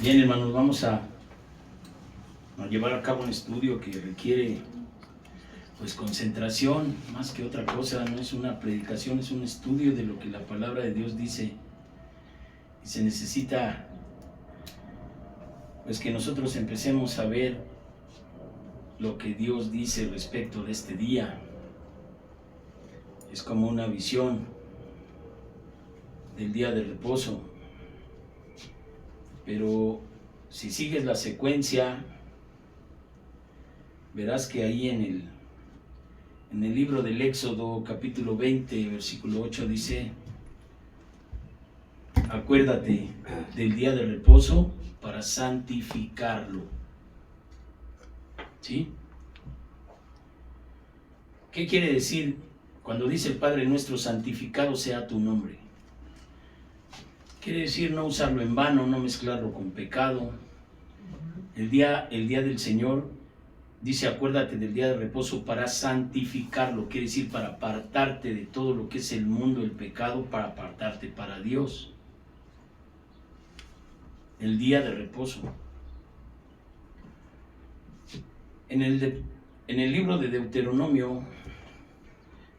Bien, hermanos, vamos a llevar a cabo un estudio que requiere pues concentración más que otra cosa. No es una predicación, es un estudio de lo que la palabra de Dios dice, y se necesita pues que nosotros empecemos a ver lo que Dios dice respecto de este día. Es como una visión del día de reposo, pero si sigues la secuencia verás que ahí en el libro del Éxodo capítulo 20 versículo 8 dice: acuérdate del día de reposo para santificarlo. ¿Sí? ¿Qué quiere decir cuando dice el Padre nuestro, santificado sea tu nombre? Quiere decir no usarlo en vano, no mezclarlo con pecado. El día del Señor dice: acuérdate del día de reposo para santificarlo. Quiere decir para apartarte de todo lo que es el mundo, el pecado, para apartarte para Dios. El día de reposo. En el libro de Deuteronomio,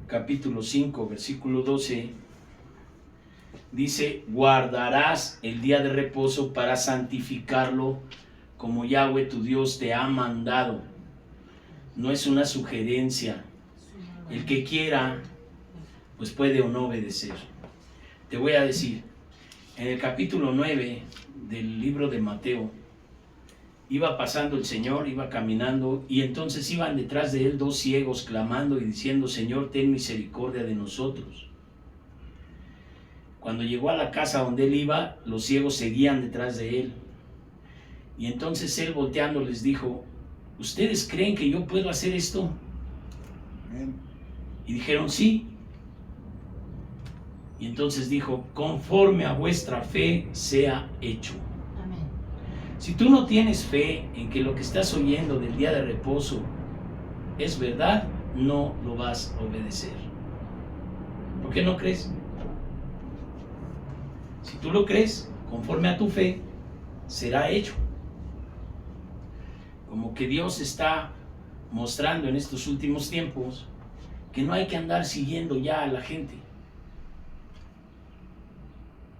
capítulo 5, versículo 12, dice: guardarás el día de reposo para santificarlo, como Yahweh tu Dios te ha mandado. No es una sugerencia. El que quiera, pues puede o no obedecer. Te voy a decir, en el capítulo 9 del libro de Mateo, iba pasando el Señor, iba caminando, y entonces iban detrás de él dos ciegos clamando y diciendo: Señor, ten misericordia de nosotros. Cuando llegó a la casa donde él iba, los ciegos seguían detrás de él. Y entonces él, volteando, les dijo: ¿ustedes creen que yo puedo hacer esto? Y dijeron: sí. Y entonces dijo: conforme a vuestra fe sea hecho. Amén. Si tú no tienes fe en que lo que estás oyendo del día de reposo es verdad, no lo vas a obedecer. ¿Por qué no crees? Si tú lo crees, conforme a tu fe, será hecho. Como que Dios está mostrando en estos últimos tiempos que no hay que andar siguiendo ya a la gente.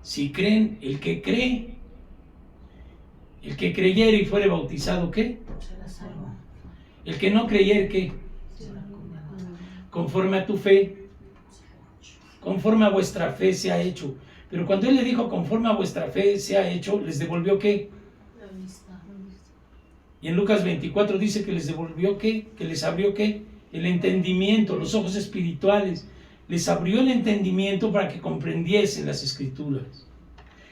Si creen, el que creyere y fuere bautizado, ¿qué? Será salvo. El que no creyere, ¿qué? Será condenado. Conforme a tu fe, conforme a vuestra fe se ha hecho. Pero cuando él le dijo conforme a vuestra fe se ha hecho, les devolvió ¿qué? La vista. Y en Lucas 24 dice que les devolvió ¿qué? Que les abrió ¿qué? El entendimiento, los ojos espirituales. Les abrió el entendimiento para que comprendiesen las escrituras.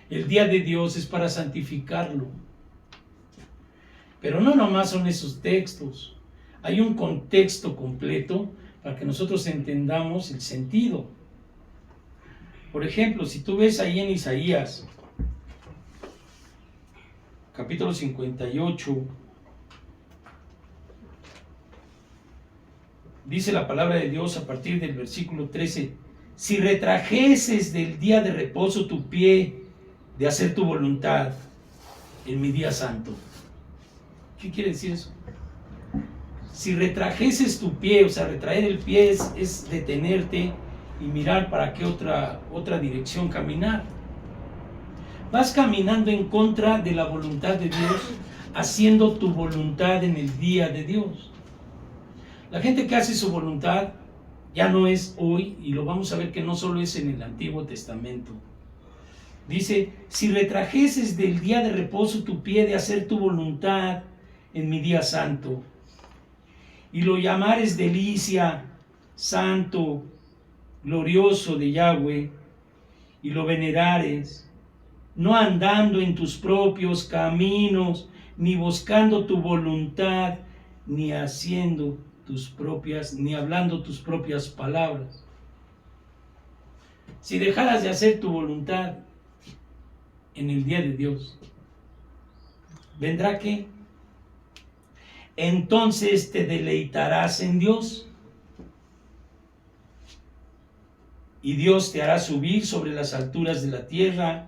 El día de Dios es para santificarlo. Pero no nomás son esos textos. Hay un contexto completo para que nosotros entendamos el sentido. Por ejemplo, si tú ves ahí en Isaías, capítulo 58, dice la palabra de Dios a partir del versículo 13: si retrajeses del día de reposo tu pie de hacer tu voluntad en mi día santo. ¿Qué quiere decir eso? Si retrajeses tu pie, o sea, retraer el pie es detenerte y mirar para qué otra dirección caminar. Vas caminando en contra de la voluntad de Dios, haciendo tu voluntad en el día de Dios. La gente que hace su voluntad ya no es hoy, y lo vamos a ver que no solo es en el Antiguo Testamento. Dice: si retrajeses del día de reposo tu pie de hacer tu voluntad en mi día santo, y lo llamares delicia, santo, glorioso de Yahweh, y lo venerares, no andando en tus propios caminos, ni buscando tu voluntad, ni haciendo ni hablando tus propias palabras. Si dejaras de hacer tu voluntad en el día de Dios, ¿vendrá qué? Entonces te deleitarás en Dios, y Dios te hará subir sobre las alturas de la tierra,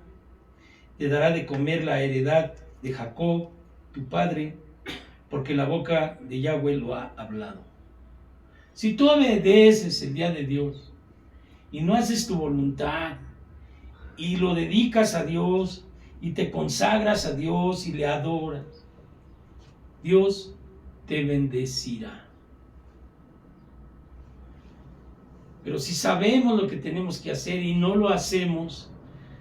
te dará de comer la heredad de Jacob, tu padre, porque la boca de Yahweh lo ha hablado. Si tú obedeces el día de Dios y no haces tu voluntad y lo dedicas a Dios y te consagras a Dios y le adoras, Dios te bendecirá. Pero si sabemos lo que tenemos que hacer y no lo hacemos,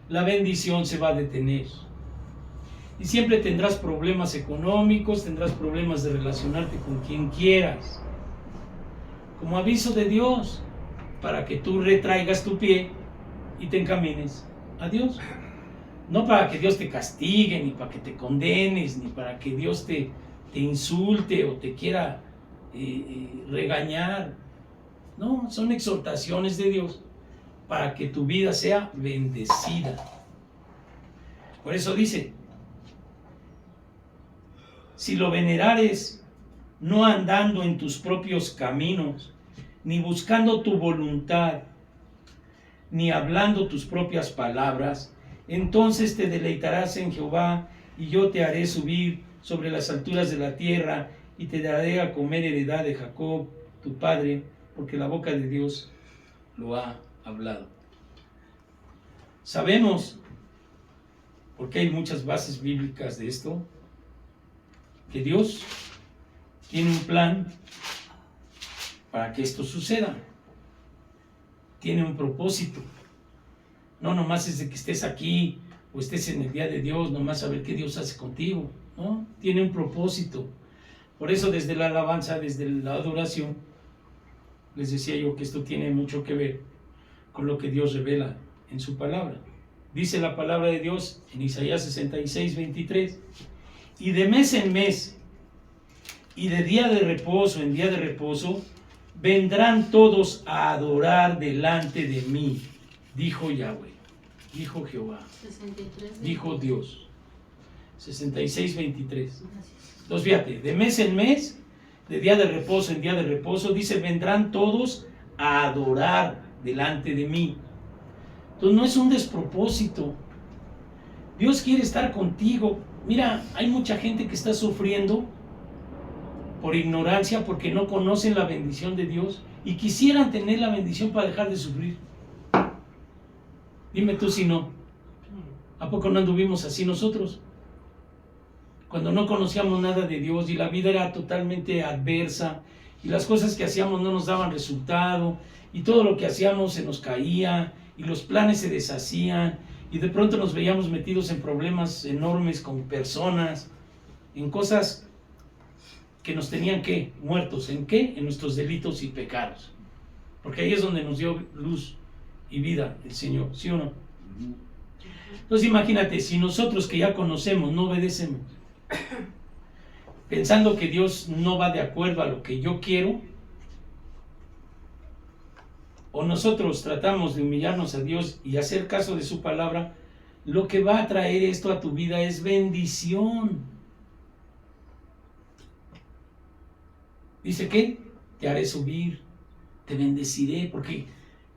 la bendición se va a detener. Y siempre tendrás problemas económicos, tendrás problemas de relacionarte con quien quieras. Como aviso de Dios, para que tú retraigas tu pie y te encamines a Dios. No para que Dios te castigue, ni para que te condenes, ni para que Dios te insulte o te quiera regañar. No, son exhortaciones de Dios para que tu vida sea bendecida. Por eso dice, si lo venerares, no andando en tus propios caminos, ni buscando tu voluntad, ni hablando tus propias palabras, entonces te deleitarás en Jehová, y yo te haré subir sobre las alturas de la tierra, y te daré a comer heredad de Jacob, tu padre, porque la boca de Dios lo ha hablado. Sabemos, porque hay muchas bases bíblicas de esto, que Dios tiene un plan para que esto suceda. Tiene un propósito. No nomás es de que estés aquí o estés en el día de Dios, nomás a ver qué Dios hace contigo. No, tiene un propósito. Por eso desde la alabanza, desde la adoración, les decía yo que esto tiene mucho que ver con lo que Dios revela en su palabra. Dice la palabra de Dios en Isaías 66, 23, y de mes en mes, y de día de reposo en día de reposo, vendrán todos a adorar delante de mí, dijo Yahweh, dijo Jehová, 63, dijo Dios. 66, 23. Gracias. Entonces fíjate, de mes en mes, de día de reposo en día de reposo, dice, vendrán todos a adorar delante de mí. Entonces no es un despropósito. Dios quiere estar contigo. Mira, hay mucha gente que está sufriendo por ignorancia, porque no conocen la bendición de Dios y quisieran tener la bendición para dejar de sufrir. Dime tú si no. ¿A poco no anduvimos así nosotros? Cuando no conocíamos nada de Dios y la vida era totalmente adversa y las cosas que hacíamos no nos daban resultado y todo lo que hacíamos se nos caía y los planes se deshacían y de pronto nos veíamos metidos en problemas enormes con personas, en cosas que nos tenían que muertos. ¿En qué? En nuestros delitos y pecados. Porque ahí es donde nos dio luz y vida el Señor, ¿sí o no? Entonces imagínate, si nosotros que ya conocemos no obedecemos, pensando que Dios no va de acuerdo a lo que yo quiero, o nosotros tratamos de humillarnos a Dios y hacer caso de su palabra, lo que va a traer esto a tu vida es bendición. Dice que te haré subir, te bendeciré, porque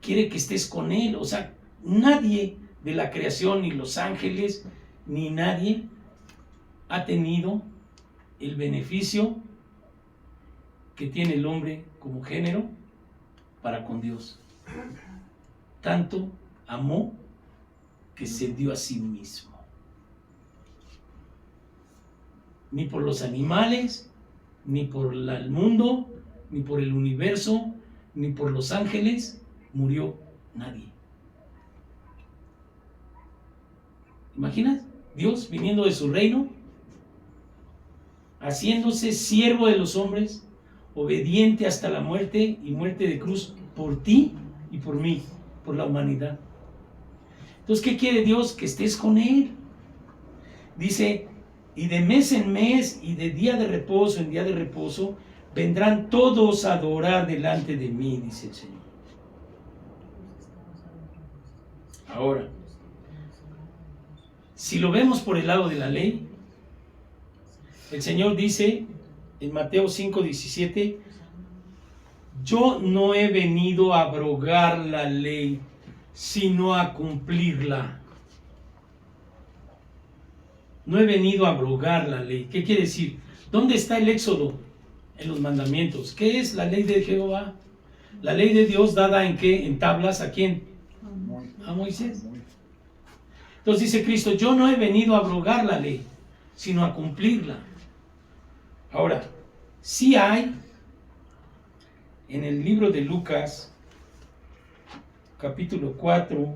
quiere que estés con Él. O sea, nadie de la creación, ni los ángeles, ni nadie ha tenido el beneficio que tiene el hombre como género para con Dios. Tanto amó que se dio a sí mismo. Ni por los animales, ni por el mundo, ni por el universo, ni por los ángeles, murió nadie. ¿Imaginas? Dios viniendo de su reino, haciéndose siervo de los hombres, obediente hasta la muerte y muerte de cruz por ti y por mí, por la humanidad. Entonces, ¿qué quiere Dios? Que estés con Él. Dice, y de mes en mes y de día de reposo en día de reposo, vendrán todos a adorar delante de mí, dice el Señor. Ahora, si lo vemos por el lado de la ley, el Señor dice en Mateo 5:17, yo no he venido a abrogar la ley, sino a cumplirla. no he venido a abrogar la ley. ¿Qué quiere decir? ¿Dónde está el éxodo? En los mandamientos. ¿Qué es la ley de Jehová? La ley de Dios dada en qué? En tablas, ¿a quién? A Moisés. Entonces dice Cristo, yo no he venido a abrogar la ley, sino a cumplirla. Ahora, sí hay en el libro de Lucas, capítulo 4,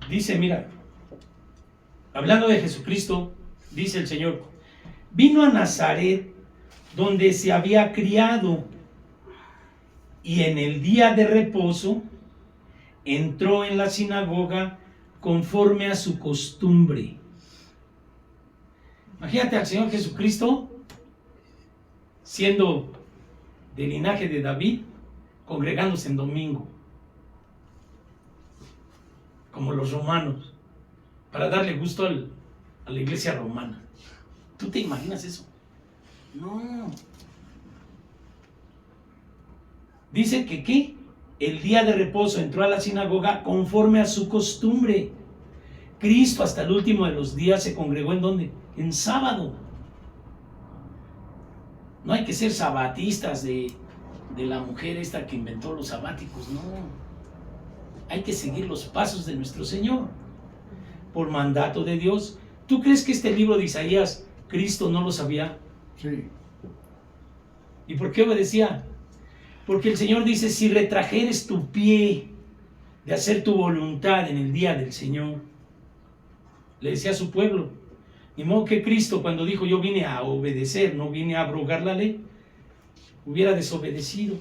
dice, mira, hablando de Jesucristo, dice el Señor, vino a Nazaret, donde se había criado, y en el día de reposo entró en la sinagoga conforme a su costumbre. Imagínate al Señor Jesucristo siendo del linaje de David, congregándose en domingo, como los romanos, para darle gusto a la iglesia romana. ¿Tú te imaginas eso? No. Dice que ¿qué? El día de reposo entró a la sinagoga conforme a su costumbre. Cristo hasta el último de los días se congregó ¿en dónde? En sábado. No hay que ser sabatistas de la mujer esta que inventó los sabáticos, no. Hay que seguir los pasos de nuestro Señor, por mandato de Dios. ¿Tú crees que este libro de Isaías, Cristo no lo sabía? Sí. ¿Y por qué obedecía? Porque el Señor dice, si retrajeres tu pie de hacer tu voluntad en el día del Señor, le decía a su pueblo, ni modo que Cristo cuando dijo yo vine a obedecer, no vine a abrogar la ley, hubiera desobedecido.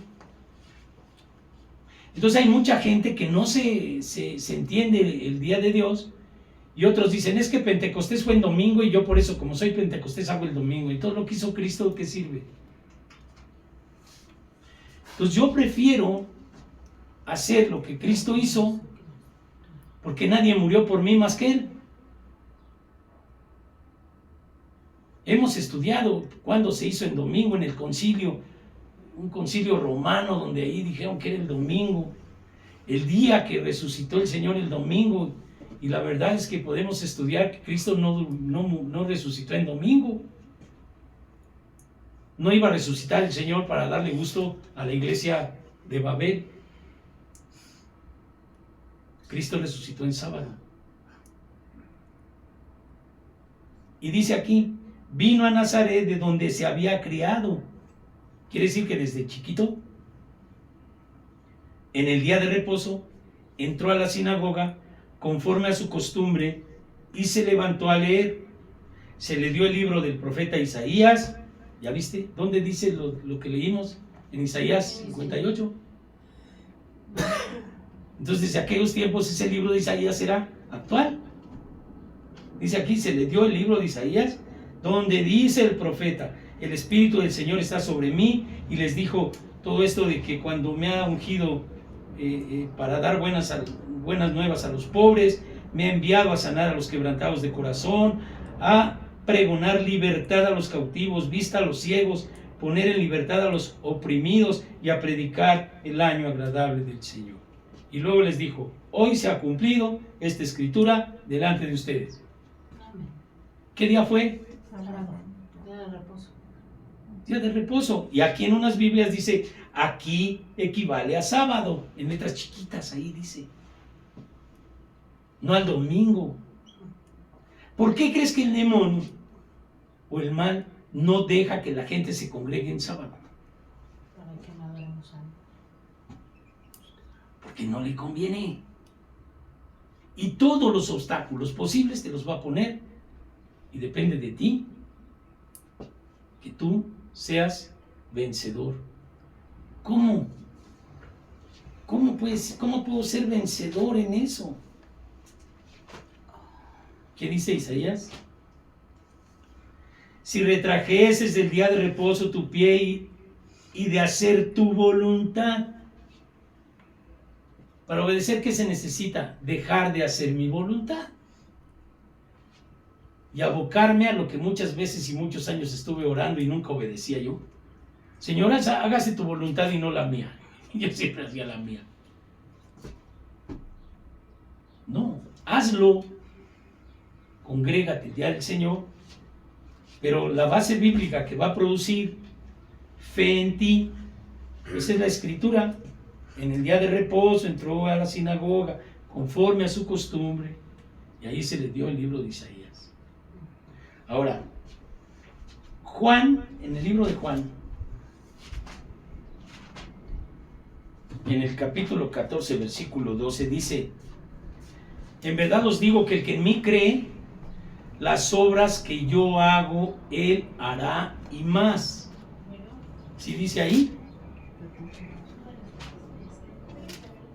Entonces hay mucha gente que no se entiende el día de Dios, y otros dicen, es que Pentecostés fue en domingo y yo por eso, como soy Pentecostés, hago el domingo, y todo lo que hizo Cristo, ¿qué sirve? Entonces yo prefiero hacer lo que Cristo hizo, porque nadie murió por mí más que Él. Hemos estudiado cuándo se hizo en domingo en el concilio, un concilio romano donde ahí dijeron que era el domingo, el día que resucitó el Señor el domingo, y la verdad es que podemos estudiar que Cristo no resucitó en domingo. No iba a resucitar el Señor para darle gusto a la iglesia de Babel. Cristo resucitó en sábado. Y dice aquí, vino a Nazaret de donde se había criado. Quiere decir que desde chiquito, en el día de reposo, entró a la sinagoga conforme a su costumbre y se levantó a leer. Se le dio el libro del profeta Isaías. ¿Ya viste? ¿Dónde dice lo que leímos? En Isaías 58. Entonces, desde aquellos tiempos ese libro de Isaías era actual. Dice aquí, se le dio el libro de Isaías, donde dice el profeta, el Espíritu del Señor está sobre mí, y les dijo todo esto de que cuando me ha ungido para dar buenas nuevas a los pobres, me ha enviado a sanar a los quebrantados de corazón, a pregonar libertad a los cautivos, vista a los ciegos, poner en libertad a los oprimidos y a predicar el año agradable del Señor. Y luego les dijo, hoy se ha cumplido esta escritura delante de ustedes. Amén. ¿Qué día fue? Sábado. Día de reposo. Día de reposo. Y aquí en unas Biblias dice, aquí equivale a sábado, en letras chiquitas ahí dice. No al domingo. ¿Por qué crees que el demonio o el mal no deja que la gente se congregue en sábado? Para que no adoremos a Él. Porque no le conviene. Y todos los obstáculos posibles te los va a poner. Y depende de ti que tú seas vencedor. ¿Cómo? ¿Cómo puedo ser vencedor en eso? ¿Qué dice Isaías? Si retrajeses del día de reposo tu pie y de hacer tu voluntad. Para obedecer, ¿qué se necesita? Dejar de hacer mi voluntad. Y abocarme a lo que muchas veces y muchos años estuve orando y nunca obedecía yo. Señora, hágase tu voluntad y no la mía. Yo siempre hacía la mía. No, hazlo. Congrégate ya al Señor. Pero la base bíblica que va a producir fe en ti, esa es la escritura. En el día de reposo entró a la sinagoga conforme a su costumbre y ahí se le dio el libro de Isaías. Ahora, Juan, en el libro de Juan, en el capítulo 14, versículo 12, dice: en verdad os digo que el que en mí cree, las obras que yo hago, él hará y más. ¿Sí dice ahí?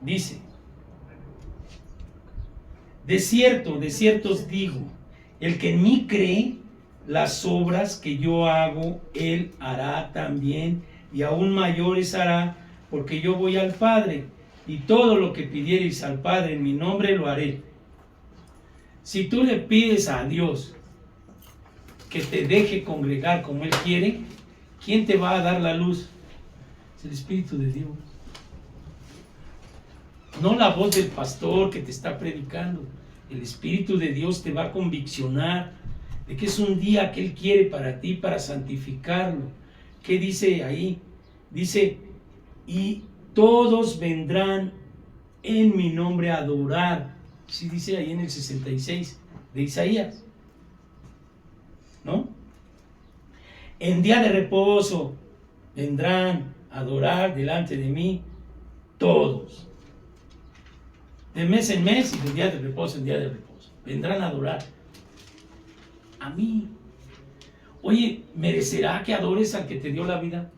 Dice: de cierto os digo, el que en mí cree, las obras que yo hago, él hará también, y aún mayores hará, porque yo voy al Padre, y todo lo que pidiereis al Padre en mi nombre lo haré. Si tú le pides a Dios que te deje congregar como Él quiere, ¿quién te va a dar la luz? Es el Espíritu de Dios. No la voz del pastor que te está predicando. El Espíritu de Dios te va a conviccionar de que es un día que Él quiere para ti, para santificarlo. ¿Qué dice ahí? Dice: y todos vendrán en mi nombre a adorar. Sí dice ahí en el 66 de Isaías, ¿no? En día de reposo vendrán a adorar delante de mí todos. De mes en mes y de día de reposo en día de reposo. Vendrán a adorar a mí. Oye, ¿merecerá que adores al que te dio la vida?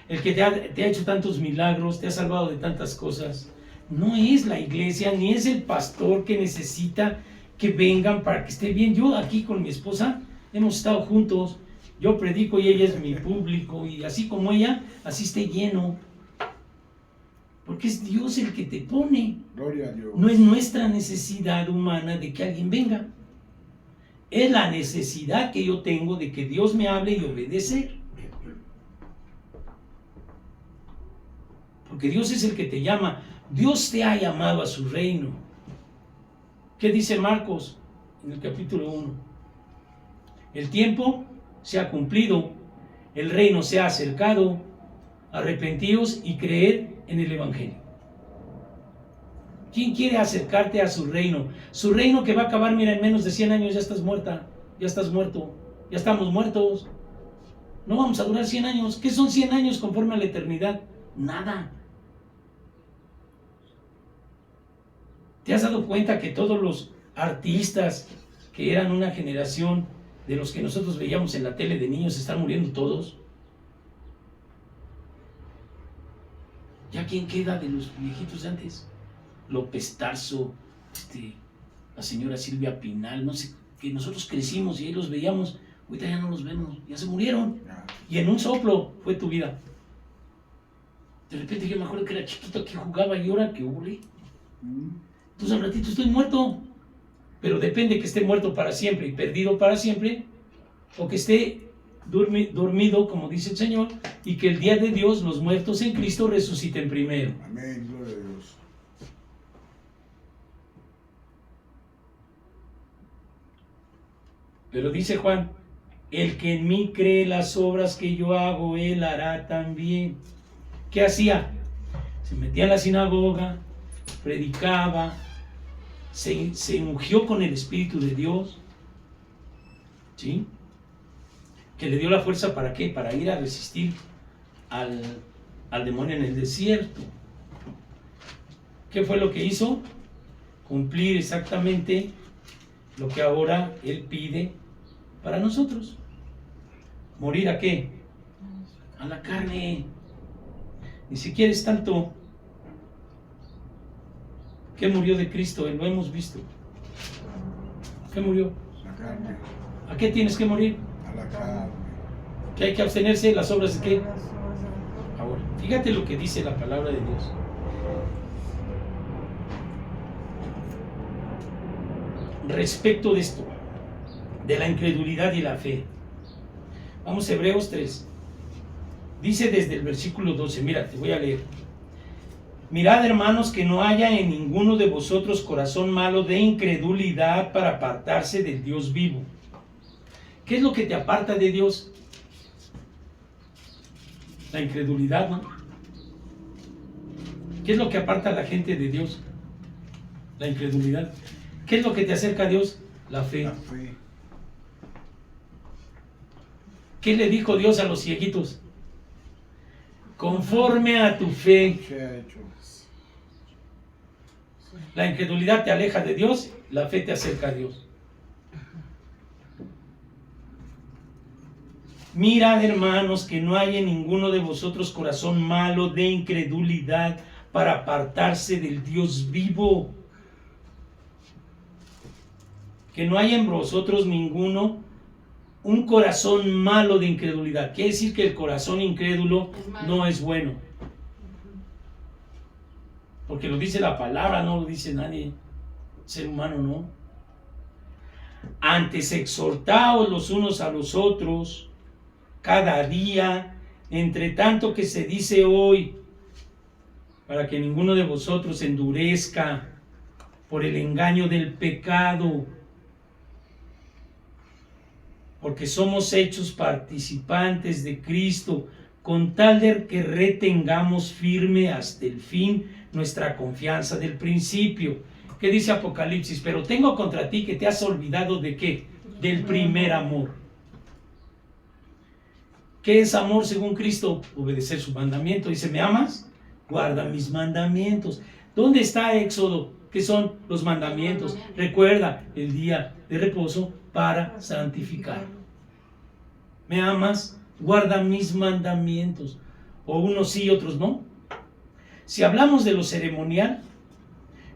El que te ha hecho tantos milagros, te ha salvado de tantas cosas. No es la iglesia, ni es el pastor que necesita que vengan para que esté bien. Yo aquí con mi esposa hemos estado juntos. Yo predico y ella es mi público. Y así como ella, así esté lleno. Porque es Dios el que te pone. Gloria a Dios. No es nuestra necesidad humana de que alguien venga. Es la necesidad que yo tengo de que Dios me hable y obedecer. Porque Dios es el que te llama. Dios te ha llamado a su reino. ¿Qué dice Marcos en el capítulo 1? El tiempo se ha cumplido, el reino se ha acercado, arrepentíos y creed en el Evangelio. ¿Quién quiere acercarte a su reino? Su reino que va a acabar, mira, en menos de 100 años ya estás muerta, ya estás muerto, ya estamos muertos. No vamos a durar 100 años. ¿Qué son 100 años conforme a la eternidad? Nada. ¿Te has dado cuenta que todos los artistas que eran una generación de los que nosotros veíamos en la tele de niños están muriendo todos? ¿Ya quién queda de los viejitos de antes? López Tarso, la señora Silvia Pinal, no sé, que nosotros crecimos y ahí los veíamos, ahorita ya no los vemos, ya se murieron. Y en un soplo fue tu vida. De repente yo me acuerdo que era chiquito, que jugaba y ahora que huele. Entonces al ratito estoy muerto. Pero depende que esté muerto para siempre y perdido para siempre, o que esté dormido, como dice el Señor, y que el día de Dios los muertos en Cristo resuciten primero. Amén, gloria a Dios. Pero dice Juan: el que en mí cree, las obras que yo hago, él hará también. ¿Qué hacía? Se metía en la sinagoga, predicaba, se ungió con el Espíritu de Dios, ¿sí? Que le dio la fuerza, ¿para qué? Para ir a resistir al demonio en el desierto. ¿Qué fue lo que hizo? Cumplir exactamente lo que ahora Él pide para nosotros. ¿Morir a qué? A la carne. Ni siquiera es tanto. ¿Qué murió de Cristo? Lo hemos visto. ¿Qué murió? La carne. ¿A qué tienes que morir? A la carne. ¿Que hay que abstenerse? ¿Las obras de qué? Ahora, fíjate lo que dice la palabra de Dios. Respecto de esto, de la incredulidad y la fe. Vamos a Hebreos 3. Dice desde el versículo 12, mira, te voy a leer. Mirad, hermanos, que no haya en ninguno de vosotros corazón malo de incredulidad para apartarse del Dios vivo. ¿Qué es lo que te aparta de Dios? La incredulidad, ¿no? ¿Qué es lo que aparta a la gente de Dios? La incredulidad. ¿Qué es lo que te acerca a Dios? La fe. La fe. ¿Qué le dijo Dios a los cieguitos? Conforme a tu fe. Se ha hecho. La incredulidad te aleja de Dios, la fe te acerca a Dios. Mirad, hermanos, que no haya en ninguno de vosotros corazón malo de incredulidad para apartarse del Dios vivo. Que no haya en vosotros ninguno un corazón malo de incredulidad. Quiere decir que el corazón incrédulo no es bueno. Porque lo dice la palabra, no lo dice nadie. Ser humano no. Antes exhortaos los unos a los otros cada día, entre tanto que se dice hoy, para que ninguno de vosotros endurezca por el engaño del pecado, porque somos hechos participantes de Cristo, con tal de que retengamos firme hasta el fin nuestra confianza del principio. ¿Qué dice Apocalipsis? Pero tengo contra ti que te has olvidado de ¿qué? Del primer amor. ¿Qué es amor según Cristo? Obedecer su mandamiento. Dice, ¿me amas? Guarda mis mandamientos. ¿Dónde está Éxodo? ¿Qué son los mandamientos? Recuerda el día de reposo para santificar. ¿Me amas? Guarda mis mandamientos. O unos sí, otros no. Si hablamos de lo ceremonial,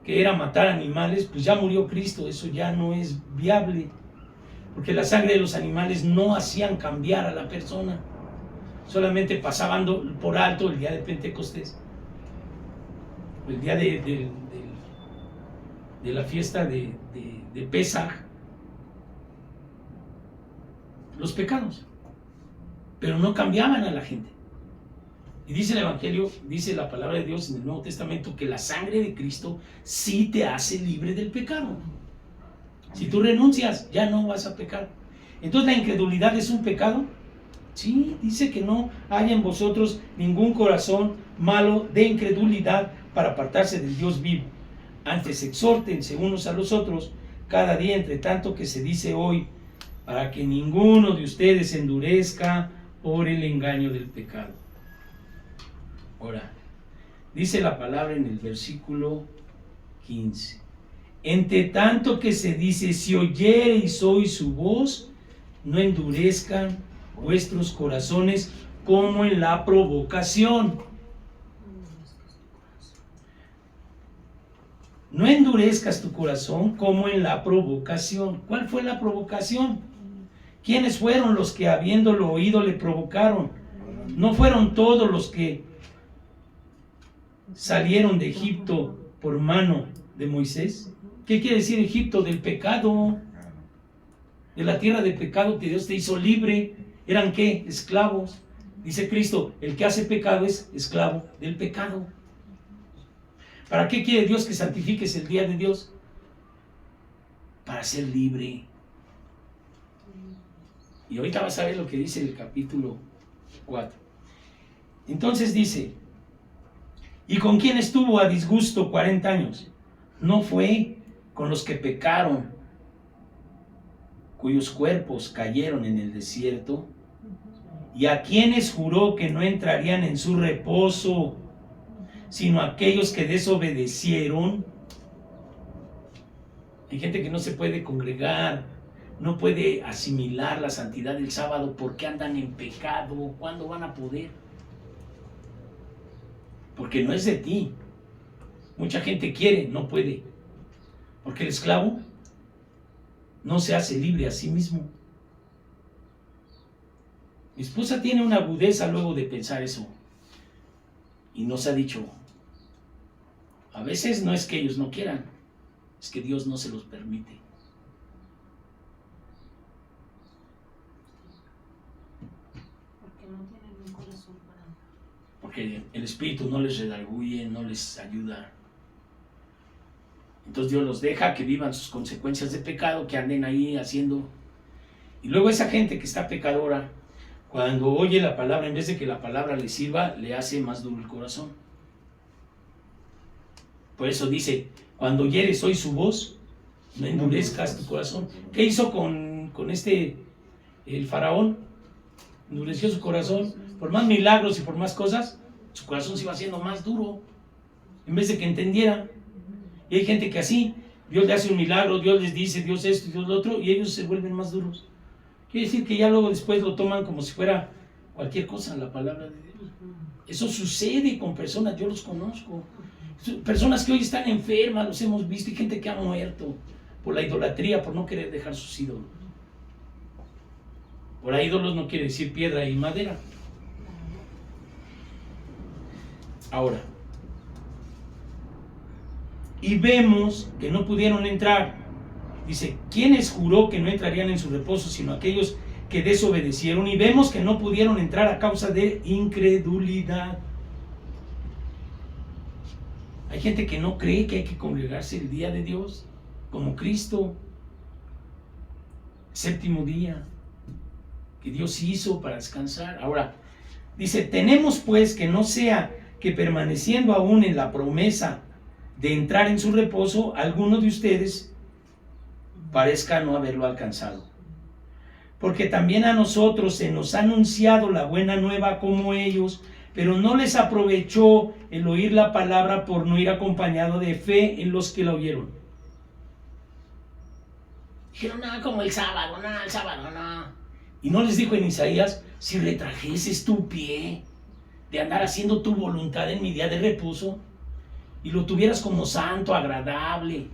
que era matar animales, pues ya murió Cristo, eso ya no es viable, porque la sangre de los animales no hacían cambiar a la persona, solamente pasaban por alto el día de Pentecostés, el día de la fiesta de Pesaj, los pecados, pero no cambiaban a la gente. Y dice el Evangelio, dice la palabra de Dios en el Nuevo Testamento, que la sangre de Cristo sí te hace libre del pecado. Si tú renuncias, ya no vas a pecar. Entonces, ¿la incredulidad es un pecado? Sí, dice que no haya en vosotros ningún corazón malo de incredulidad para apartarse del Dios vivo. Antes exhórtense unos a los otros cada día, entre tanto que se dice hoy, para que ninguno de ustedes endurezca por el engaño del pecado. Ahora, dice la palabra en el versículo 15. Entre tanto que se dice, si oyereis hoy su voz, no endurezcan vuestros corazones como en la provocación. No endurezcas tu corazón como en la provocación. ¿Cuál fue la provocación? ¿Quiénes fueron los que habiéndolo oído le provocaron? ¿No fueron todos los que salieron de Egipto por mano de Moisés? ¿Qué quiere decir Egipto? Del pecado, de la tierra de pecado que Dios te hizo libre. ¿Eran qué? Esclavos. Dice Cristo, el que hace pecado es esclavo del pecado. ¿Para qué quiere Dios que santifiques el día de Dios? Para ser libre. Y ahorita vas a ver lo que dice el capítulo 4. Entonces dice, ¿y con quién estuvo a disgusto 40 años? No fue con los que pecaron, cuyos cuerpos cayeron en el desierto, y a quienes juró que no entrarían en su reposo, sino aquellos que desobedecieron. Hay gente que no se puede congregar, no puede asimilar la santidad del sábado porque andan en pecado. ¿Cuándo van a poder? Porque no es de ti. Mucha gente quiere, no puede. Porque el esclavo no se hace libre a sí mismo. Mi esposa tiene una agudeza luego de pensar eso. Y nos ha dicho, a veces no es que ellos no quieran, es que Dios no se los permite. Porque no tienen un corazón para porque el Espíritu no les redarguye, no les ayuda. Entonces Dios los deja que vivan sus consecuencias de pecado, que anden ahí haciendo. Y luego esa gente que está pecadora, cuando oye la palabra, en vez de que la palabra le sirva, le hace más duro el corazón. Por eso dice, cuando oyeres hoy su voz, no endurezcas tu corazón. ¿Qué hizo con el faraón? Endureció su corazón. Por más milagros y por más cosas, su corazón se iba haciendo más duro, en vez de que entendiera. Y hay gente que así, Dios le hace un milagro, Dios les dice, Dios esto y Dios lo otro, y ellos se vuelven más duros. Quiere decir que ya luego después lo toman como si fuera cualquier cosa, la palabra de Dios. Eso sucede con personas, yo los conozco. Personas que hoy están enfermas, los hemos visto, y gente que ha muerto por la idolatría, por no querer dejar sus ídolos. Por ahí ídolos no quiere decir piedra y madera. Ahora, y vemos que no pudieron entrar. Dice, ¿quiénes juró que no entrarían en su reposo, sino aquellos que desobedecieron? Y vemos que no pudieron entrar a causa de incredulidad. Hay gente que no cree que hay que congregarse el día de Dios, como Cristo, séptimo día, que Dios hizo para descansar. Ahora, dice, tenemos pues que no sea que permaneciendo aún en la promesa de entrar en su reposo, alguno de ustedes parezca no haberlo alcanzado. Porque también a nosotros se nos ha anunciado la buena nueva como ellos, pero no les aprovechó el oír la palabra por no ir acompañado de fe en los que la oyeron. Dijeron, no, como el sábado, no. Y no les dijo en Isaías, si retrajeses tu pie de andar haciendo tu voluntad en mi día de reposo, y lo tuvieras como santo, agradable.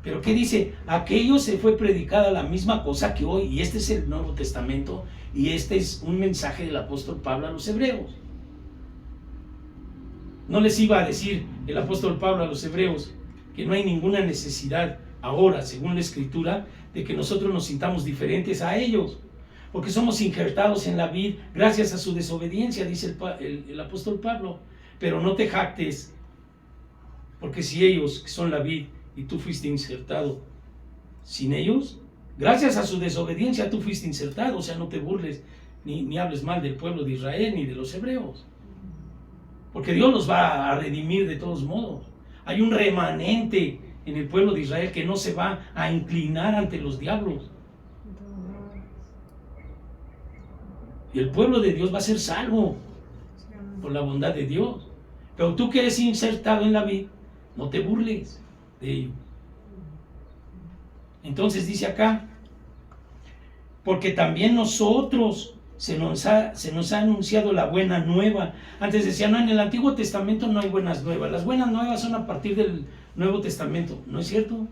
Pero ¿qué dice? Aquello se fue predicada la misma cosa que hoy, y este es el Nuevo Testamento, y este es un mensaje del apóstol Pablo a los hebreos. No les iba a decir el apóstol Pablo a los hebreos que no hay ninguna necesidad ahora, según la Escritura, de que nosotros nos sintamos diferentes a ellos, porque somos injertados en la vid gracias a su desobediencia, dice el apóstol Pablo. Pero no te jactes, porque si ellos, que son la vid, y tú fuiste insertado sin ellos, gracias a su desobediencia tú fuiste insertado. O sea, no te burles ni hables mal del pueblo de Israel ni de los hebreos, porque Dios los va a redimir de todos modos. Hay un remanente en el pueblo de Israel que no se va a inclinar ante los diablos, y el pueblo de Dios va a ser salvo por la bondad de Dios. Pero tú que eres insertado en la vid, no te burles de ello. Entonces dice acá, porque también nosotros se nos ha anunciado la buena nueva. Antes decían, no, en el Antiguo Testamento no hay buenas nuevas, las buenas nuevas son a partir del Nuevo Testamento. ¿No es cierto?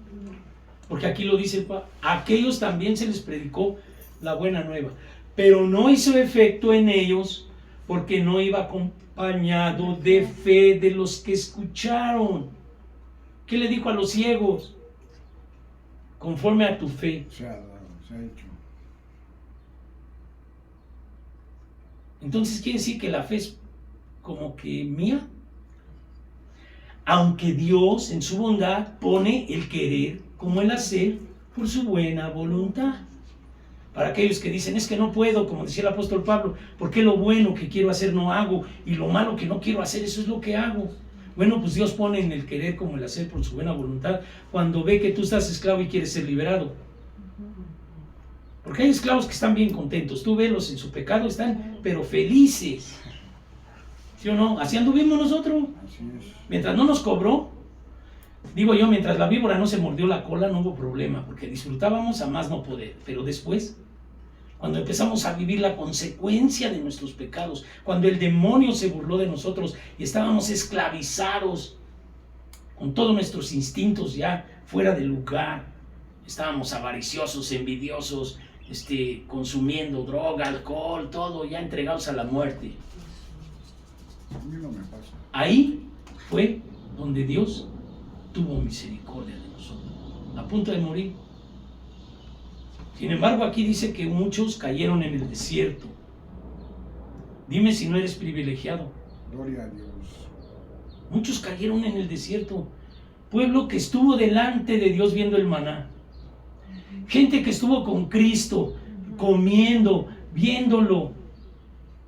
Porque aquí lo dice, a aquellos también se les predicó la buena nueva, pero no hizo efecto en ellos, porque no iba acompañado de fe de los que escucharon. ¿Qué le dijo a los ciegos? Conforme a tu fe. Se ha hecho. Entonces quiere decir que la fe es como que mía. Aunque Dios en su bondad pone el querer como el hacer por su buena voluntad. Para aquellos que dicen, es que no puedo, como decía el apóstol Pablo, porque lo bueno que quiero hacer no hago, y lo malo que no quiero hacer, eso es lo que hago. Bueno, pues Dios pone en el querer como el hacer por su buena voluntad, cuando ve que tú estás esclavo y quieres ser liberado. Porque hay esclavos que están bien contentos, tú velos en su pecado, están pero felices. ¿Sí o no? Así anduvimos nosotros. Así es. Mientras no nos cobró, digo yo, mientras la víbora no se mordió la cola, no hubo problema, porque disfrutábamos a más no poder. Pero después, cuando empezamos a vivir la consecuencia de nuestros pecados, cuando el demonio se burló de nosotros y estábamos esclavizados con todos nuestros instintos ya fuera de lugar, estábamos avariciosos, envidiosos, consumiendo droga, alcohol, todo ya entregados a la muerte. A mí no me pasa. Ahí fue donde Dios tuvo misericordia de nosotros, a punto de morir. Sin embargo, aquí dice que muchos cayeron en el desierto. Dime si no eres privilegiado. Gloria a Dios. Muchos cayeron en el desierto. Pueblo que estuvo delante de Dios viendo el maná. Gente que estuvo con Cristo, comiendo, viéndolo.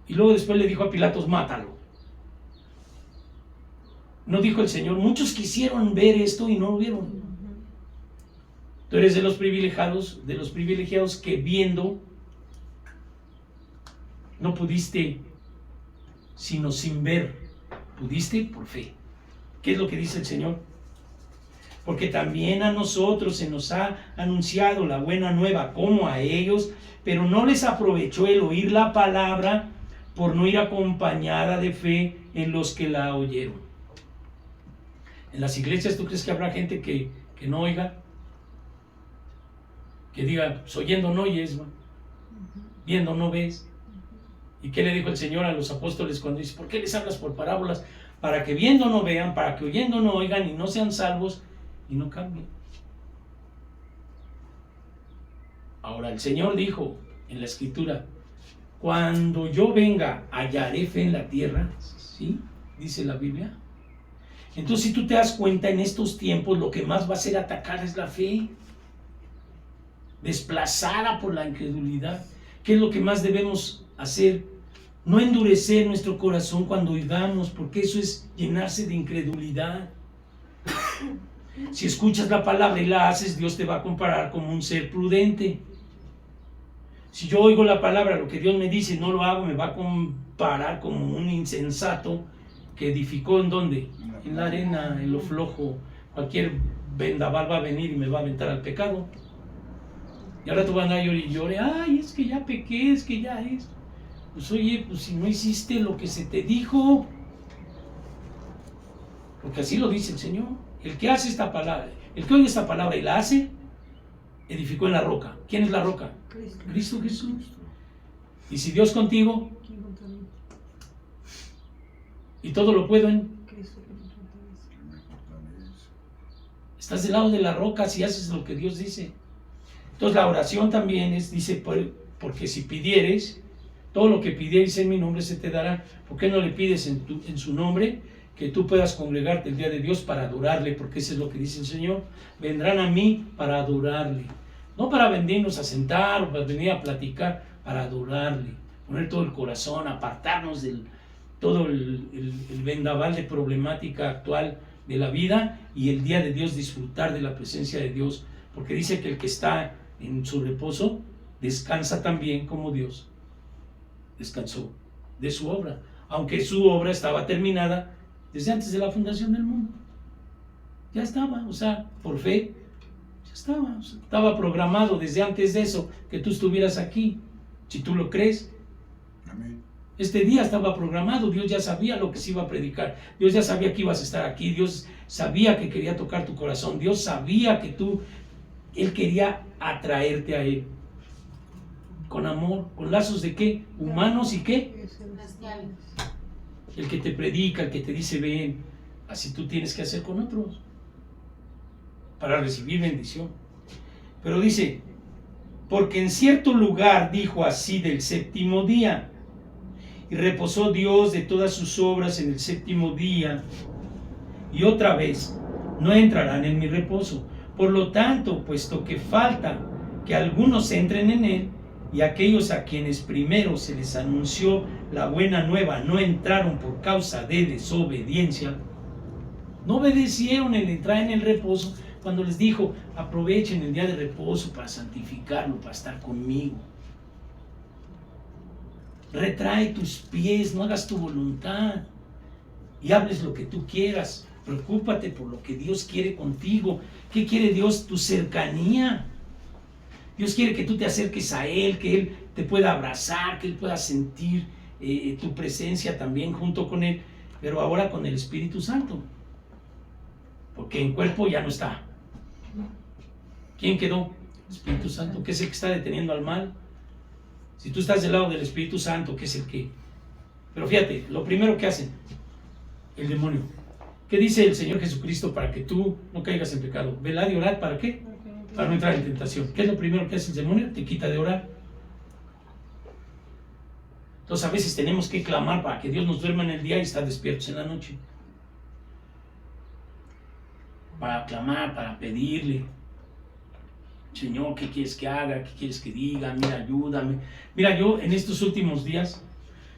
Y luego después le dijo a Pilatos, mátalo. No dijo el Señor, muchos quisieron ver esto y no lo vieron. Tú eres de los privilegiados que viendo no pudiste, sino sin ver, pudiste por fe. ¿Qué es lo que dice el Señor? Porque también a nosotros se nos ha anunciado la buena nueva como a ellos, pero no les aprovechó el oír la palabra por no ir acompañada de fe en los que la oyeron. En las iglesias, ¿tú crees que habrá gente que no oiga? Que diga, pues, oyendo no oyes, viendo no ves. ¿Y qué le dijo el Señor a los apóstoles cuando dice, ¿por qué les hablas por parábolas? Para que viendo no vean, para que oyendo no oigan y no sean salvos y no cambien. Ahora el Señor dijo en la Escritura, cuando yo venga, hallaré fe en la tierra, ¿sí? Dice la Biblia. Entonces, si tú te das cuenta, en estos tiempos lo que más va a ser atacada es la fe, desplazada por la incredulidad. ¿Qué es lo que más debemos hacer? No endurecer nuestro corazón cuando oigamos, porque eso es llenarse de incredulidad. Si escuchas la palabra y la haces, Dios te va a comparar como un ser prudente. Si yo oigo la palabra, lo que Dios me dice y no lo hago, me va a comparar como un insensato que edificó ¿en dónde? En la arena, en lo flojo. Cualquier vendaval va a venir y me va a aventar al pecado. Y ahora tú vas a andar llorando y llore, ay, es que ya pequé, es que ya es. Pues oye, pues si no hiciste lo que se te dijo, porque así lo dice el Señor. El que hace esta palabra, el que oye esta palabra y la hace, edificó en la roca. ¿Quién es la roca? Cristo Jesús. Y si Dios contigo, y todo lo puedo en Cristo. Estás del lado de la roca si haces lo que Dios dice. Entonces la oración también es, dice, porque si pidieres, todo lo que pidieres en mi nombre se te dará. ¿Por qué no le pides en su nombre? Que tú puedas congregarte el día de Dios para adorarle, porque eso es lo que dice el Señor. Vendrán a mí para adorarle. No para venirnos a sentar o para venir a platicar, para adorarle. Poner todo el corazón, apartarnos del todo el vendaval de problemática actual de la vida y el día de Dios disfrutar de la presencia de Dios. Porque dice que el que está en su reposo descansa también como Dios descansó de su obra, aunque su obra estaba terminada desde antes de la fundación del mundo. Ya estaba, o sea, por fe, ya estaba, o sea, estaba programado desde antes de eso, que tú estuvieras aquí, si tú lo crees. Amén. Este día estaba programado, Dios ya sabía lo que se iba a predicar, Dios ya sabía que ibas a estar aquí, Dios sabía que quería tocar tu corazón, Dios sabía que Él quería atraerte a Él. Con amor, con lazos de qué? Humanos y qué? Celestiales. El que te predica, el que te dice ven, así tú tienes que hacer con otros para recibir bendición. Pero dice, porque en cierto lugar dijo así del séptimo día, y reposó Dios de todas sus obras en el séptimo día, y otra vez no entrarán en mi reposo. Por lo tanto, puesto que falta que algunos entren en él, y aquellos a quienes primero se les anunció la buena nueva no entraron por causa de desobediencia, no obedecieron el entrar en el reposo cuando les dijo, aprovechen el día de reposo para santificarlo, para estar conmigo. Retrae tus pies, no hagas tu voluntad y hables lo que tú quieras. Preocúpate por lo que Dios quiere contigo. ¿Qué quiere Dios? Tu cercanía. Dios quiere que tú te acerques a Él, que Él te pueda abrazar, que Él pueda sentir tu presencia también junto con Él, pero ahora con el Espíritu Santo, porque en cuerpo ya no está. ¿Quién quedó? El Espíritu Santo, que es el que está deteniendo al mal. Si tú estás del lado del Espíritu Santo, que es el que... Pero fíjate, lo primero que hace el demonio, ¿qué dice el Señor Jesucristo para que tú no caigas en pecado? Velad y orad, ¿para qué? Para no entrar en tentación. ¿Qué es lo primero que hace el demonio? Te quita de orar. Entonces a veces tenemos que clamar para que Dios nos duerma en el día y estar despiertos en la noche. Para clamar, para pedirle. Señor, ¿qué quieres que haga? ¿Qué quieres que diga? Mira, ayúdame. Mira, yo en estos últimos días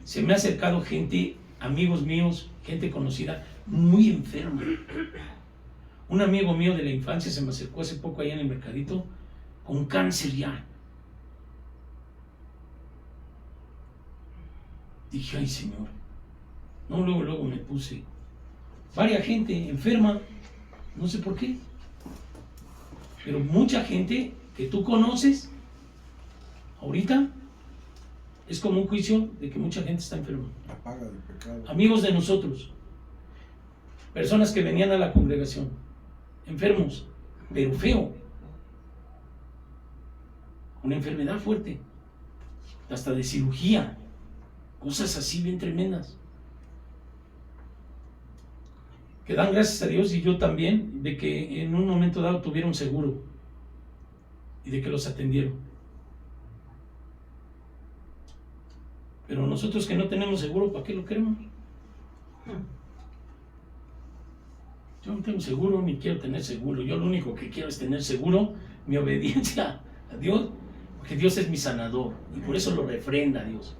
se me ha acercado gente, amigos míos, gente conocida, muy enferma. Un amigo mío de la infancia se me acercó hace poco allá en el mercadito con cáncer ya. Dije, ay Señor. No, luego me puse. Varia gente enferma, no sé por qué. Pero mucha gente que tú conoces, ahorita, es como un juicio de que mucha gente está enferma. La paga del pecado. Amigos de nosotros, personas que venían a la congregación, enfermos, pero feo, una enfermedad fuerte, hasta de cirugía, cosas así bien tremendas, que dan gracias a Dios, y yo también, de que en un momento dado tuvieron seguro y de que los atendieron. Pero nosotros que no tenemos seguro, ¿para qué lo queremos? Yo no tengo seguro ni quiero tener seguro. Yo lo único que quiero es tener seguro mi obediencia a Dios, porque Dios es mi sanador y por eso lo refrenda Dios.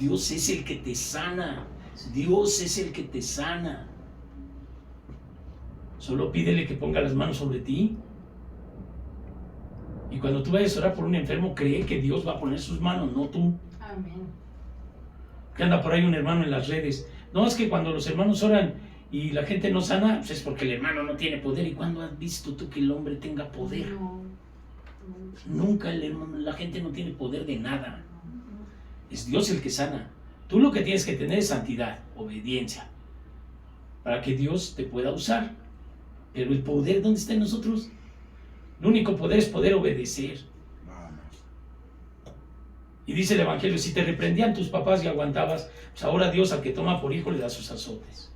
Dios es el que te sana. Dios es el que te sana. Solo pídele que ponga las manos sobre ti. Y cuando tú vayas a orar por un enfermo, cree que Dios va a poner sus manos, no tú. Amén. Que anda por ahí un hermano en las redes. No, es que cuando los hermanos oran y la gente no sana, pues es porque el hermano no tiene poder. ¿Y cuándo has visto tú que el hombre tenga poder? No. Nunca la gente no tiene poder de nada. Es Dios el que sana. Tú lo que tienes que tener es santidad, obediencia, para que Dios te pueda usar. Pero el poder, ¿dónde está en nosotros? El único poder es poder obedecer. Vamos. Y dice el Evangelio, si te reprendían tus papás y aguantabas, pues ahora Dios al que toma por hijo le da sus azotes.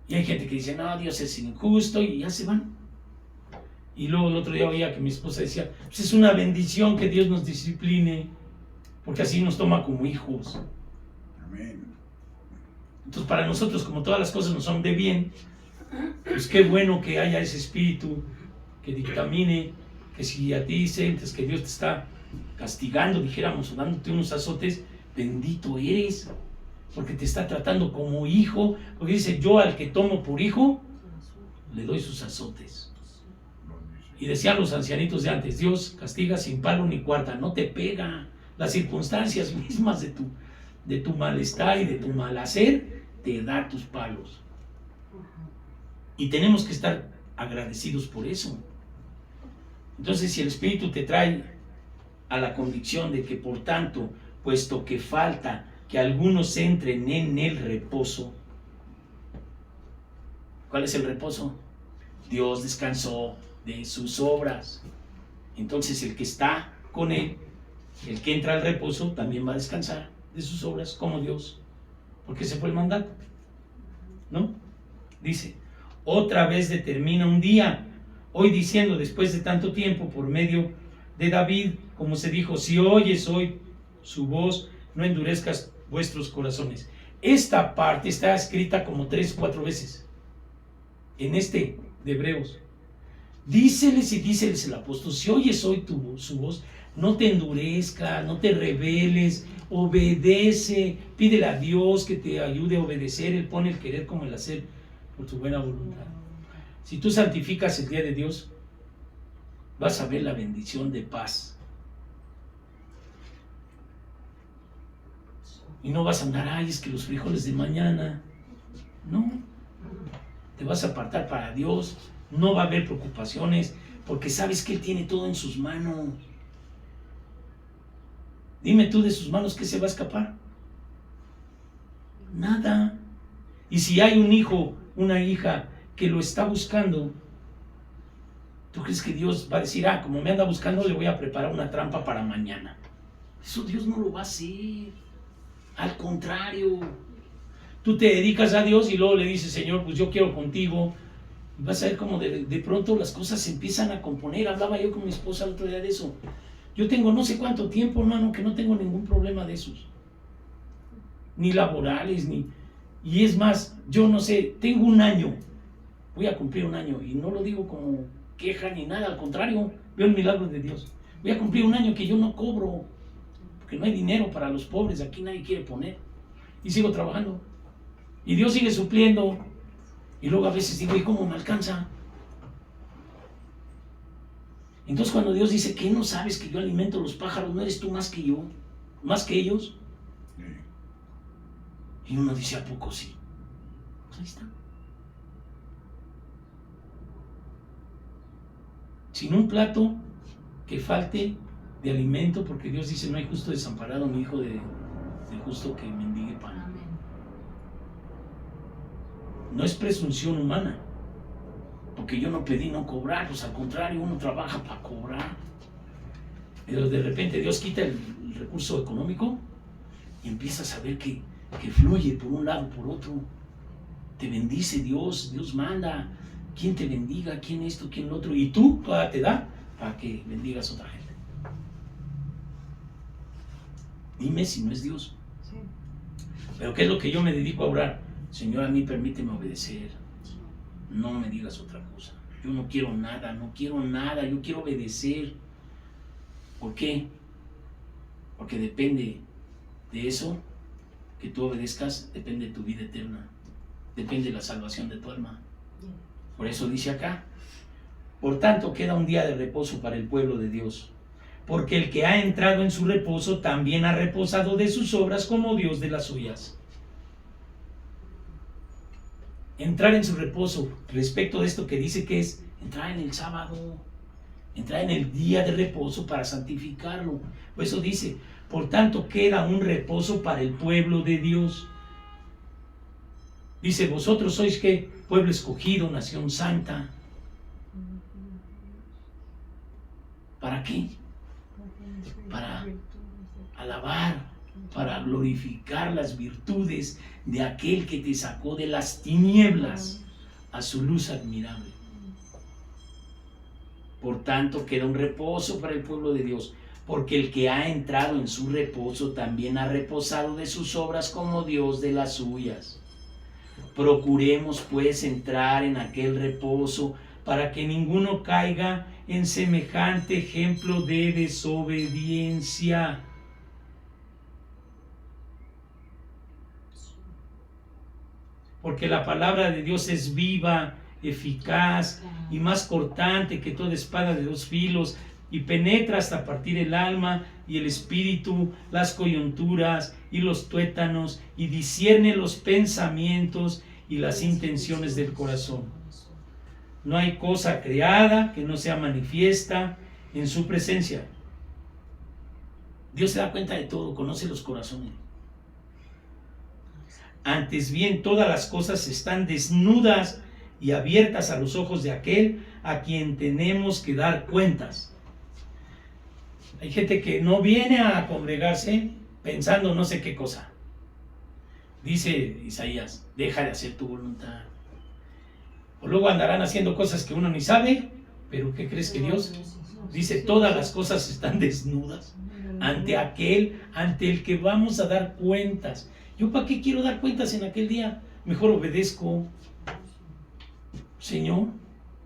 Y hay gente que dice, no, Dios es injusto, y ya se van. Y luego el otro día oía que mi esposa decía, pues es una bendición que Dios nos discipline, porque así nos toma como hijos. Amén. Entonces para nosotros, como todas las cosas nos son de bien, pues qué bueno que haya ese espíritu que dictamine que si a ti sientes que Dios te está castigando, dijéramos, o dándote unos azotes, bendito eres, porque te está tratando como hijo, porque dice, yo al que tomo por hijo, le doy sus azotes. Y decían los ancianitos de antes, Dios castiga sin palo ni cuarta, no te pega. Las circunstancias mismas de tu malestar y de tu mal hacer, te da tus palos. Y tenemos que estar agradecidos por eso. Entonces, si el Espíritu te trae a la convicción de que, por tanto, puesto que falta que algunos entren en el reposo, ¿cuál es el reposo? Dios descansó de sus obras. Entonces, el que está con Él, el que entra al reposo, también va a descansar de sus obras como Dios, porque ese fue el mandato, ¿no? Dice, otra vez determina un día, hoy diciendo, después de tanto tiempo, por medio de David, como se dijo, si oyes hoy su voz, no endurezcas vuestros corazones. Esta parte está escrita como 3 o 4 veces en de Hebreos. Díceles y díceles el apóstol, si oyes hoy su voz, no te endurezcas, no te rebeles, obedece, pídele a Dios que te ayude a obedecer. Él pone el querer como el hacer por tu buena voluntad. Si tú santificas el día de Dios, vas a ver la bendición de paz. Y no vas a andar, ay, es que los frijoles de mañana. No, te vas a apartar para Dios. No va a haber preocupaciones, porque sabes que Él tiene todo en sus manos. Dime tú de sus manos, ¿qué se va a escapar? Nada. Y si hay un hijo, una hija que lo está buscando, ¿tú crees que Dios va a decir, como me anda buscando, le voy a preparar una trampa para mañana? Eso Dios no lo va a hacer. Al contrario, tú te dedicas a Dios y luego le dices, Señor, pues yo quiero contigo. Vas a ver cómo de pronto las cosas se empiezan a componer. Hablaba yo con mi esposa el otro día de eso. Yo tengo no sé cuánto tiempo, hermano, que no tengo ningún problema de esos. Ni laborales, ni... Y es más, yo no sé, tengo un año, voy a cumplir un año, y no lo digo como queja ni nada, al contrario, veo el milagro de Dios. Voy a cumplir un año que yo no cobro, porque no hay dinero para los pobres, aquí nadie quiere poner. Y sigo trabajando. Y Dios sigue supliendo. Y luego a veces digo, ¿y cómo me alcanza? Entonces cuando Dios dice que no sabes que yo alimento a los pájaros, ¿no eres tú más que yo? ¿Más que ellos? Y uno dice, ¿a poco sí? Pues ahí está. Sin un plato que falte de alimento, porque Dios dice, no hay justo desamparado, ni hijo de justo que mendigue pan. Amén. No es presunción humana, porque yo no pedí no cobrar, pues al contrario, uno trabaja para cobrar. Pero de repente Dios quita el recurso económico y empiezas a ver que fluye por un lado, por otro. Te bendice Dios, Dios manda. ¿Quién te bendiga? ¿Quién esto? ¿Quién lo otro? Y tú todavía te da para que bendigas a otra gente. Dime si no es Dios. Sí. Pero ¿qué es lo que yo me dedico a orar? Señor, a mí permíteme obedecer. No me digas otra cosa. Yo no quiero nada, yo quiero obedecer. ¿Por qué? Porque depende de eso, que tú obedezcas, depende de tu vida eterna. Depende de la salvación de tu alma. Por eso dice acá, por tanto queda un día de reposo para el pueblo de Dios, porque el que ha entrado en su reposo también ha reposado de sus obras como Dios de las suyas. Entrar en su reposo, respecto de esto que dice que es entrar en el sábado, entrar en el día de reposo para santificarlo. Por eso dice, por tanto queda un reposo para el pueblo de Dios. Dice, vosotros sois ¿qué? Pueblo escogido, nación santa. ¿Para qué? Para alabar, para glorificar las virtudes de aquel que te sacó de las tinieblas a su luz admirable. Por tanto, queda un reposo para el pueblo de Dios, porque el que ha entrado en su reposo también ha reposado de sus obras como Dios de las suyas. Procuremos pues entrar en aquel reposo para que ninguno caiga en semejante ejemplo de desobediencia. Porque la palabra de Dios es viva, eficaz y más cortante que toda espada de dos filos, y penetra hasta partir el alma y el espíritu, las coyunturas y los tuétanos, y discierne los pensamientos y las intenciones del corazón. No hay cosa creada que no sea manifiesta en su presencia. Dios se da cuenta de todo, conoce los corazones. Antes bien, todas las cosas están desnudas y abiertas a los ojos de aquel a quien tenemos que dar cuentas. Hay gente que no viene a congregarse pensando no sé qué cosa. Dice Isaías, deja de hacer tu voluntad. O luego andarán haciendo cosas que uno ni sabe, pero ¿qué crees que Dios dice? Todas las cosas están desnudas ante aquel, ante el que vamos a dar cuentas. ¿Yo para qué quiero dar cuentas en aquel día? Mejor obedezco. Señor,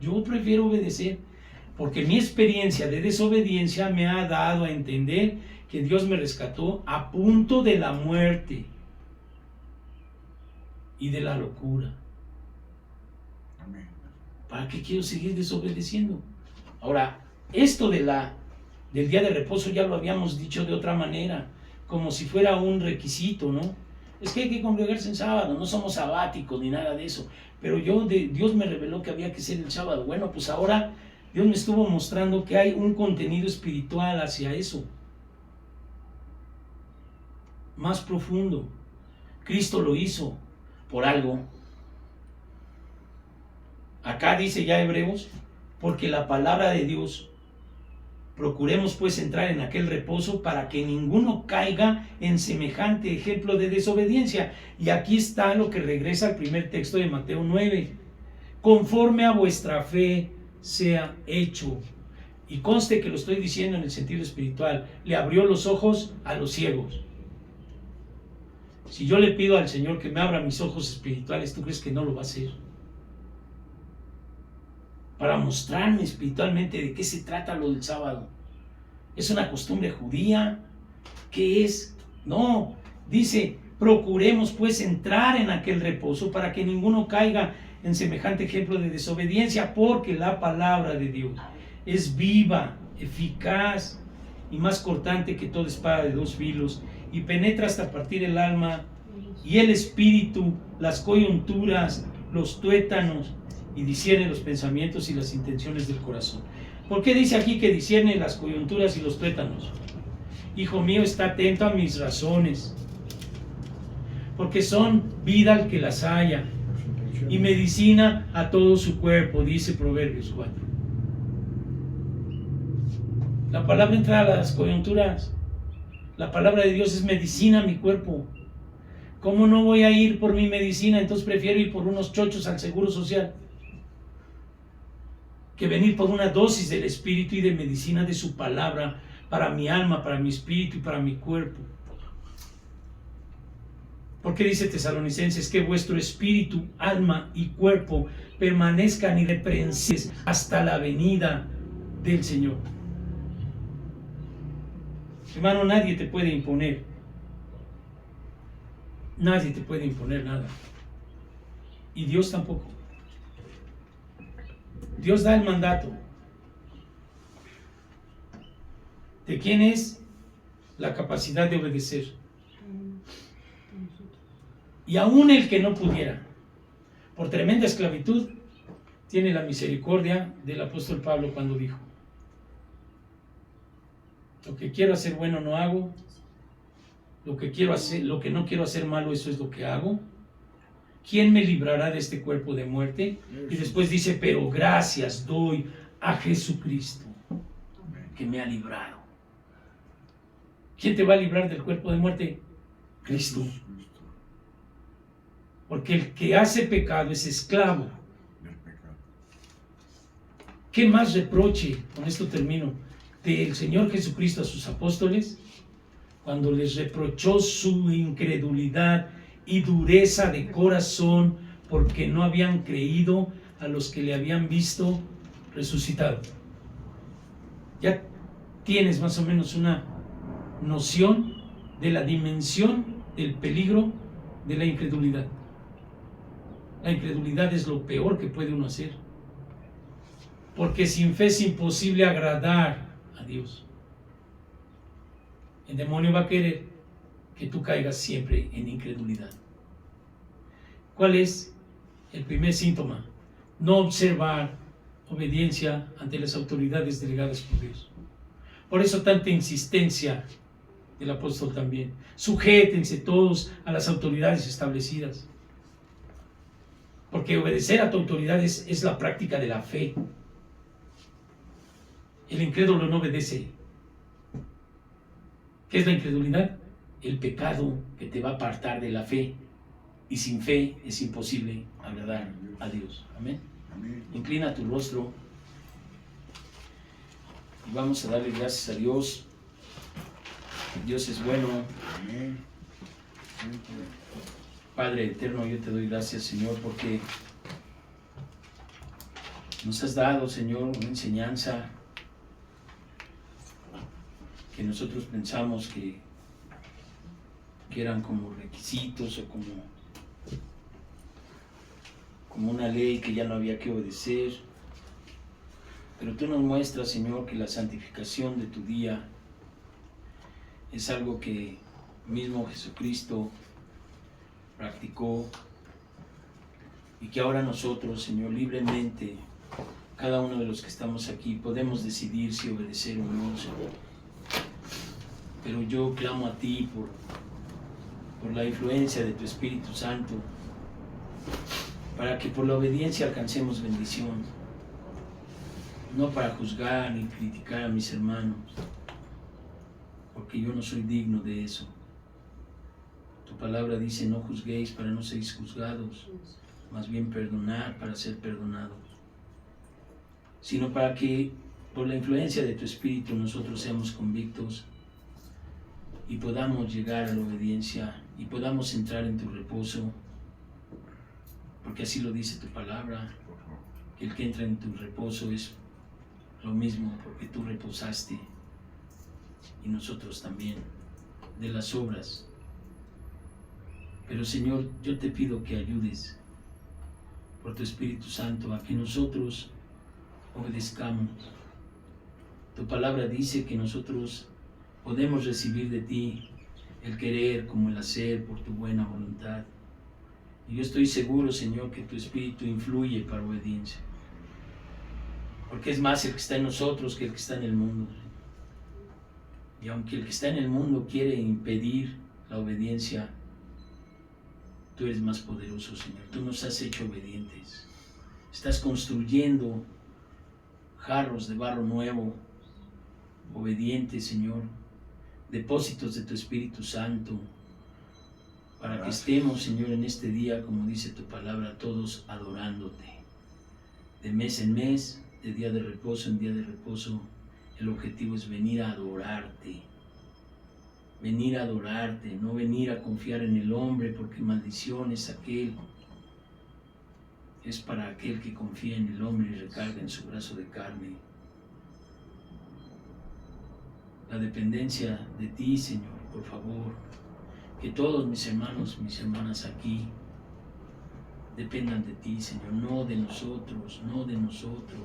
yo prefiero obedecer, porque mi experiencia de desobediencia me ha dado a entender que Dios me rescató a punto de la muerte y de la locura. Amén. ¿Para qué quiero seguir desobedeciendo? Ahora, esto del día de reposo ya lo habíamos dicho de otra manera, como si fuera un requisito, ¿no? Es que hay que congregarse en sábado, no somos sabáticos ni nada de eso. Pero Dios me reveló que había que ser el sábado. Bueno, pues ahora Dios me estuvo mostrando que hay un contenido espiritual hacia eso, más profundo. Cristo lo hizo por algo. Acá dice ya Hebreos, porque la palabra de Dios, procuremos pues entrar en aquel reposo para que ninguno caiga en semejante ejemplo de desobediencia. Y aquí está lo que regresa al primer texto de Mateo 9. Conforme a vuestra fe sea hecho. Y conste que lo estoy diciendo en el sentido espiritual. Le abrió los ojos a los ciegos. Si yo le pido al Señor que me abra mis ojos espirituales, ¿tú crees que no lo va a hacer? Para mostrarme espiritualmente de qué se trata lo del sábado. ¿Es una costumbre judía? ¿Qué es? No, dice, procuremos pues entrar en aquel reposo para que ninguno caiga en semejante ejemplo de desobediencia, porque la palabra de Dios es viva, eficaz y más cortante que toda espada de dos filos, y penetra hasta partir el alma y el espíritu, las coyunturas, los tuétanos, y discierne los pensamientos y las intenciones del corazón. ¿Por qué dice aquí que discierne las coyunturas y los tuétanos? Hijo mío, está atento a mis razones, porque son vida al que las haya, y medicina a todo su cuerpo, dice Proverbios 4. La palabra entra a las coyunturas. La palabra de Dios es medicina a mi cuerpo. ¿Cómo no voy a ir por mi medicina? Entonces prefiero ir por unos chochos al Seguro Social que venir por una dosis del Espíritu y de medicina de su palabra para mi alma, para mi espíritu y para mi cuerpo. Porque dice Tesalonicenses que vuestro espíritu, alma y cuerpo permanezcan irreprensibles hasta la venida del Señor. Hermano, nadie te puede imponer. Nadie te puede imponer nada. Y Dios tampoco. Dios da el mandato. ¿De quién es la capacidad de obedecer? Y aún el que no pudiera, por tremenda esclavitud, tiene la misericordia del apóstol Pablo cuando dijo: lo que quiero hacer bueno no hago, lo que no quiero hacer malo, eso es lo que hago. ¿Quién me librará de este cuerpo de muerte? Y después dice: pero gracias doy a Jesucristo, que me ha librado. ¿Quién te va a librar del cuerpo de muerte? Cristo. Porque el que hace pecado es esclavo. ¿Qué más reproche, con esto termino, del Señor Jesucristo a sus apóstoles? Cuando les reprochó su incredulidad y dureza de corazón, porque no habían creído a los que le habían visto resucitado. Ya tienes más o menos una noción de la dimensión del peligro de la incredulidad. La incredulidad es lo peor que puede uno hacer, porque sin fe es imposible agradar a Dios. El demonio va a querer que tú caigas siempre en incredulidad. ¿Cuál es el primer síntoma? No observar obediencia ante las autoridades delegadas por Dios. Por eso tanta insistencia del apóstol también. Sujétense todos a las autoridades establecidas. Porque obedecer a tu autoridad es la práctica de la fe. El incrédulo no obedece. ¿Qué es la incredulidad? El pecado que te va a apartar de la fe. Y sin fe es imposible agradar a Dios. Amén. Amén. Inclina tu rostro y vamos a darle gracias a Dios. Dios es bueno. Amén. Padre eterno, yo te doy gracias, Señor, porque nos has dado, Señor, una enseñanza que nosotros pensamos que eran como requisitos o como una ley que ya no había que obedecer. Pero tú nos muestras, Señor, que la santificación de tu día es algo que mismo Jesucristo practicó, y que ahora nosotros, Señor, libremente, cada uno de los que estamos aquí, podemos decidir si obedecer o no, Señor. Pero yo clamo a ti por la influencia de tu Espíritu Santo, para que por la obediencia alcancemos bendición, no para juzgar ni criticar a mis hermanos, porque yo no soy digno de eso. Tu palabra dice: no juzguéis para no seréis juzgados, más bien perdonar para ser perdonados, sino para que por la influencia de tu Espíritu nosotros seamos convictos y podamos llegar a la obediencia y podamos entrar en tu reposo, porque así lo dice tu palabra, que el que entra en tu reposo es lo mismo porque tú reposaste y nosotros también de las obras. Pero Señor, yo te pido que ayudes por tu Espíritu Santo a que nosotros obedezcamos. Tu palabra dice que nosotros podemos recibir de ti el querer como el hacer por tu buena voluntad. Y yo estoy seguro, Señor, que tu Espíritu influye para obediencia. Porque es más el que está en nosotros que el que está en el mundo. Y aunque el que está en el mundo quiere impedir la obediencia, tú eres más poderoso, Señor. Tú nos has hecho obedientes. Estás construyendo jarros de barro nuevo, obedientes, Señor. Depósitos de tu Espíritu Santo, para que estemos, Señor, en este día, como dice tu palabra, todos adorándote. De mes en mes, de día de reposo en día de reposo, el objetivo es venir a adorarte. Venir a adorarte, no venir a confiar en el hombre, porque maldición es aquel. Es para aquel que confía en el hombre y recarga en su brazo de carne. La dependencia de ti, Señor, por favor, que todos mis hermanos, mis hermanas aquí dependan de ti, Señor, no de nosotros, no de nosotros.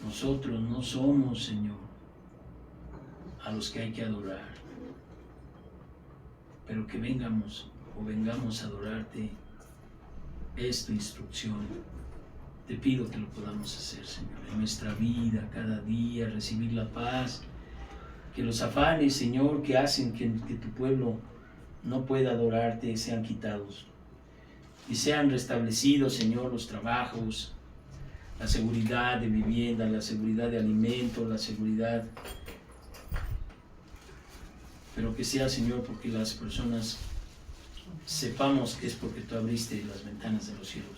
Nosotros no somos, Señor, a los que hay que adorar, pero que vengamos a adorarte es tu instrucción. Te pido que lo podamos hacer, Señor, en nuestra vida, cada día, recibir la paz, que los afanes, Señor, que hacen que tu pueblo no pueda adorarte sean quitados y sean restablecidos, Señor, los trabajos, la seguridad de vivienda, la seguridad de alimento, la seguridad, pero que sea, Señor, porque las personas sepamos que es porque tú abriste las ventanas de los cielos.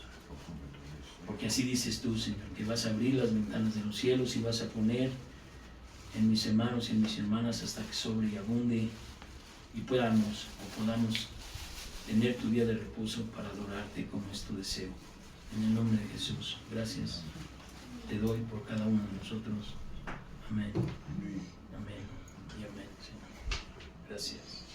Porque así dices tú, Señor, que vas a abrir las ventanas de los cielos y vas a poner en mis hermanos y en mis hermanas hasta que sobre y abunde y podamos tener tu día de reposo para adorarte como es tu deseo. En el nombre de Jesús, gracias te doy por cada uno de nosotros. Amén. Amén y amén, Señor. Gracias.